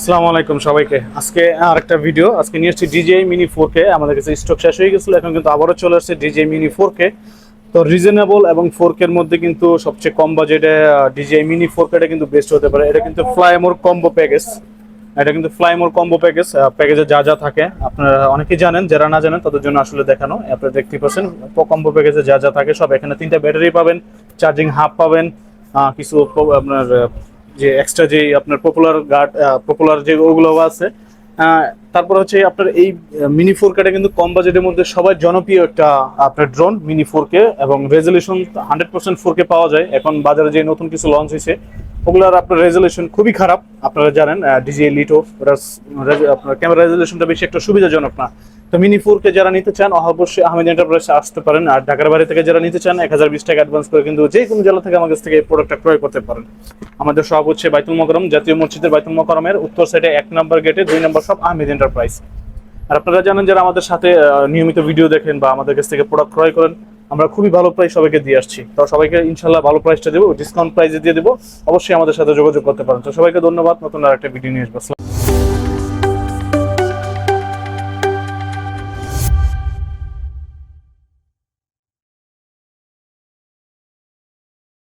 আসসালামু আলাইকুম সবাইকে। আজকে আরেকটা ভিডিও আজকে নিয়ে এসেছি DJI Mini 4K। আমাদের কাছে স্টক শেষ হয়ে গেছিল, এখন কিন্তু আবারও চলে আসছে DJI Mini 4K। তো রিজনেবল এবং 4K এর মধ্যে কিন্তু সবচেয়ে কম বাজেটে DJI Mini 4K টা কিন্তু বেস্ট হতে পারে। এটা কিন্তু ফ্লাইমোর কম্বো প্যাকেজ। এটা কিন্তু ফ্লাইমোর কম্বো প্যাকেজ। প্যাকেজে যা যা থাকে আপনারা অনেকেই জানেন, যারা না জানেন তাদের জন্য আসলে দেখানো। আপনারা দেখতে পাচ্ছেন কম্বো প্যাকেজে যা যা থাকে সব এখানে। 3টা ব্যাটারি পাবেন, চার্জিং হাব পাবেন, কিছু আপনার যে এক্সট্রা যে আপনার পপুলার যে ওগুলো আছে। তারপর হচ্ছে আপনার এই মিনি 4K কিন্তু কম বাজেটের মধ্যে সবাই জনপ্রিয় একটা আপনার ড্রোন মিনি 4K, এবং রেজলিউশন 100% 4K পাওয়া যায়। এখন বাজারে যে নতুন কিছু লঞ্চ হয়েছে ওগুলোর আপনার রেজলিউশন খুবই খারাপ, আপনারা জানেন। DJI লিটো ওটার আপনার ক্যামেরা রেজলিউশনটা বেশি একটা সুবিধাজনক না। তো মিনি 4K যারা নিতে চান অবশ্যই আহমেদ এন্টারপ্রাইজে আসতে পারেন। আর ঢাকার বাইরে থেকে যারা নিতে চান 1020 টাকা অ্যাডভান্স করে কিন্তু যে কোনো জেলা থেকে আমার কাছ থেকে এই প্রোডাক্টটা ক্রয় করতে পারেন। আমাদের সব হচ্ছে বাইতুল মোকাররম, জাতীয় মসজিদের বাইতুল মোকাররমের উত্তর সাইডে 1 নম্বর গেটে 2 নম্বর শপ আহমেদ এন্টারপ্রাইজ। আর আপনারা জানেন যারা আমাদের সাথে নিয়মিত ভিডিও দেখেন বা আমাদের কাছ থেকে প্রোডাক্ট ক্রয় করেন, আমরা খুবই ভালো প্রাইস সবাইকে দিয়ে আসছি। তো সবাইকে ইনশাল্লাহ ভালো প্রাইসটা দেবো, ডিসকাউন্ট প্রাইসে দিয়ে দেবো। অবশ্যই আমাদের সাথে যোগাযোগ করতে পারেন। তো সবাইকে ধন্যবাদ। নতুন আরেকটা ভিডিও নিয়ে আসবো।